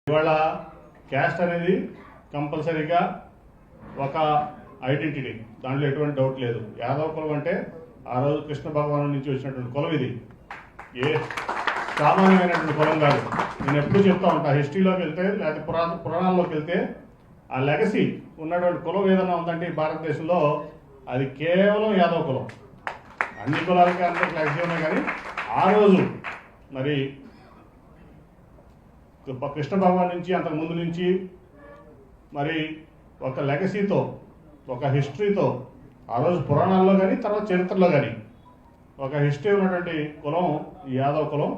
ఇవాళ క్యాస్ట్ అనేది కంపల్సరీగా ఒక ఐడెంటిటీ, దాంట్లో ఎటువంటి డౌట్ లేదు. యాదవ కులం అంటే ఆ రోజు కృష్ణ భగవాను నుంచి వచ్చినటువంటి కులం. ఇది ఏ సామాన్యమైనటువంటి కులం కాదు. నేను ఎప్పుడు చెప్తా ఉంటా, హిస్టరీలోకి వెళ్తే లేకపోతే పురాణాల్లోకి వెళ్తే ఆ లెగసీ ఉన్నటువంటి కులం ఏదైనా ఉందంటే భారతదేశంలో అది కేవలం యాదవ కులం. అన్ని కులాలకి అందరికి లెగసీ ఉన్నాయి, కానీ ఆ రోజు మరి కృష్ణ భగవాన్ నుంచి అంతకు ముందు నుంచి మరి ఒక లెగసీతో, ఒక హిస్టరీతో ఆ రోజు పురాణాల్లో కానీ తర్వాత చరిత్రలో కానీ ఒక హిస్టరీ ఉన్నటువంటి కులం ఈ యాదవ కులం.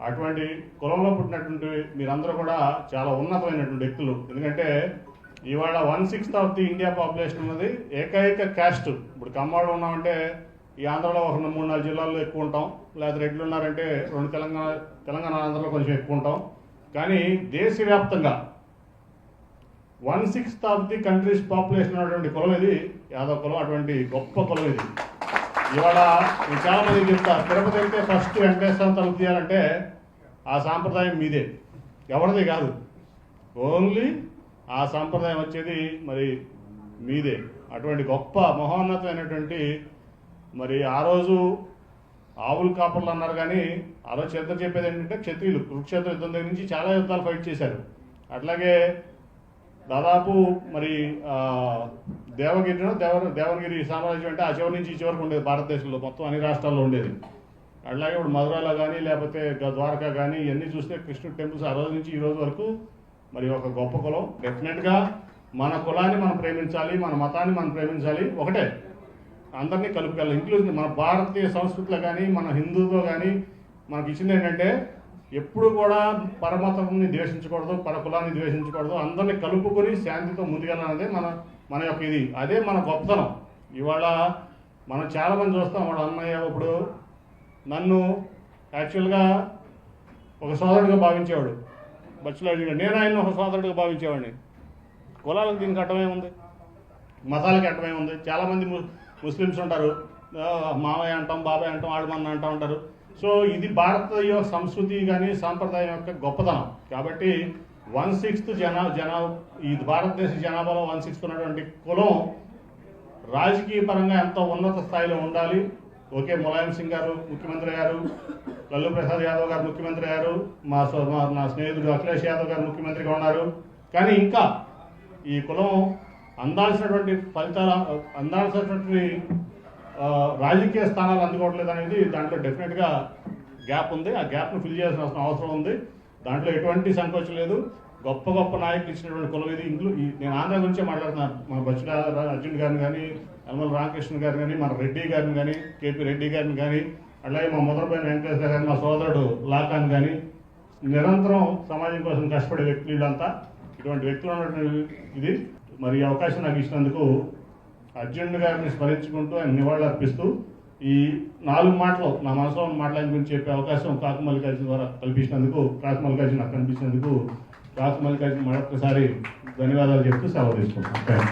అటువంటి కులంలో పుట్టినటువంటి మీరందరూ కూడా చాలా ఉన్నతమైనటువంటి వ్యక్తులు. ఎందుకంటే ఇవాళ 1/6 ఆఫ్ ది ఇండియా పాపులేషన్ ఉన్నది ఏకైక క్యాస్ట్. ఇప్పుడు కమ్మవాళ్ళు ఉన్నామంటే ఈ ఆంధ్రలో ఒక 3-4 జిల్లాల్లో ఎక్కువ ఉంటాం, లేదా రెడ్లు ఉన్నారంటే 2 తెలంగాణ ఆంధ్రలో కొంచెం ఎక్కువ ఉంటాం. కానీ దేశవ్యాప్తంగా 1/6 ఆఫ్ ది కంట్రీస్ పాపులేషన్ ఉన్నటువంటి కులం ఇది యాదవ కులం. అటువంటి గొప్ప కులం ఇది. ఇవాళ చాలా మంది చెప్తా, తిరుపతి వెళ్తే ఫస్ట్ వెంకటేశ్వరం తలుపు తీయాలంటే ఆ సాంప్రదాయం మీదే, ఎవరిది కాదు. ఓన్లీ ఆ సాంప్రదాయం వచ్చేది మరి మీదే. అటువంటి గొప్ప మహోన్నతమైనటువంటి మరి ఆ రోజు ఆవులు కాపర్లు అన్నారు, కానీ ఆ రోజు చరిత్ర చెప్పేది ఏంటంటే క్షత్రియులు కురుక్షేత్ర యుద్ధం దగ్గర నుంచి చాలా యుద్ధాలు ఫైట్ చేశారు. అట్లాగే దాదాపు మరి దేవగిరి సామ్రాజ్యం అంటే ఆ చివరి నుంచి ఈ చివరికి ఉండేది భారతదేశంలో, మొత్తం అన్ని రాష్ట్రాల్లో ఉండేది. అట్లాగే ఇప్పుడు మధురాలో కానీ లేకపోతే ద్వారకా కానీ ఇవన్నీ చూస్తే కృష్ణుడి టెంపుల్స్ ఆ రోజు నుంచి ఈ రోజు వరకు మరి ఒక గొప్ప కులం. డెఫినెట్గా మన కులాన్ని మనం ప్రేమించాలి, మన మతాన్ని మనం ప్రేమించాలి. ఒకటే, అందరినీ కలుపుకెళ్ళాలి. ఇంక్లూజివ్ మన భారతీయ సంస్కృతిలో కానీ మన హిందూతో కానీ మనకి ఇచ్చింది ఏంటంటే ఎప్పుడు కూడా పరమతాన్ని ద్వేషించకూడదు, కులాన్ని ద్వేషించకూడదు, అందరినీ కలుపుకొని శాంతితో ముందుకెళ్ళాలనేదే మన యొక్క ఇది. అదే మన గొప్పతనం. ఇవాళ మనం చాలామంది చూస్తాం, వాడు అన్నయ్య ఇప్పుడు నన్ను యాక్చువల్గా ఒక సోదరుడిగా భావించేవాడు, బచ్చులో అడిగాడు. నేను ఆయన ఒక సోదరుడిగా భావించేవాడిని. కులాలకు దీనికి అడ్డమే ఉంది, మతాలకి అడ్డమే ఉంది. చాలామంది ముస్లిమ్స్ ఉంటారు, మామయ్య అంటాం, బాబాయ్ అంటాం, ఆడమన్న అంటూ ఉంటారు. సో ఇది భారతీయ సంస్కృతి కానీ సాంప్రదాయం యొక్క గొప్పతనం. కాబట్టి 1/6 ఈ భారతదేశ జనాభాలో 1/6 ఉన్నటువంటి కులం రాజకీయ పరంగా ఎంతో ఉన్నత స్థాయిలో ఉండాలి. ఓకే, ములాయం సింగ్ గారు ముఖ్యమంత్రి అయ్యారు, లల్లు ప్రసాద్ యాదవ్ గారు ముఖ్యమంత్రి అయ్యారు, నా స్నేహితుడు అఖిలేష్ యాదవ్ గారు ముఖ్యమంత్రిగా ఉన్నారు. కానీ ఇంకా ఈ కులం అందాల్సినటువంటి ఫలితాలు, అందాల్సినటువంటి రాజకీయ స్థానాలు అందుకోవట్లేదు అనేది దాంట్లో డెఫినెట్గా గ్యాప్ ఉంది. ఆ గ్యాప్ను ఫిల్ చేయాల్సిన అవసరం ఉంది. దాంట్లో ఎటువంటి సంకోచం లేదు. గొప్ప గొప్ప నాయకులు ఇచ్చినటువంటి కులం ఇది. నేను ఆంధ్ర గురించే మాట్లాడుతున్నాను. మన బచ్చుల అర్జున్ గారిని కానీ, యనమల రామకృష్ణ గారిని కానీ, మన రెడ్డి గారిని కానీ, కేపీ రెడ్డి గారిని కానీ, అలాగే మా మొదలపైన వెంకటేశ్వర గారిని, మా సోదరుడు లాకాన్ కానీ, నిరంతరం సమాజం కోసం కష్టపడే వ్యక్తులు వీళ్ళంతా. ఇటువంటి వ్యక్తులు ఉన్నటువంటి ఇది. మరి ఈ అవకాశం నాకు ఇచ్చినందుకు అర్జున్ గారిని స్మరించుకుంటూ ఆయన నివాళులు అర్పిస్తూ ఈ 4 మాటలు నా మనసులో ఉన్న మాటల గురించి చెప్పే అవకాశం కాకు మల్లికార్జున ద్వారా కల్పించినందుకు, కాకు మల్లికార్జున నాకు కనిపించినందుకు కాకు మల్లికార్జున మరొకసారి ధన్యవాదాలు చెప్తూ సెలవు తీసుకుంటాను.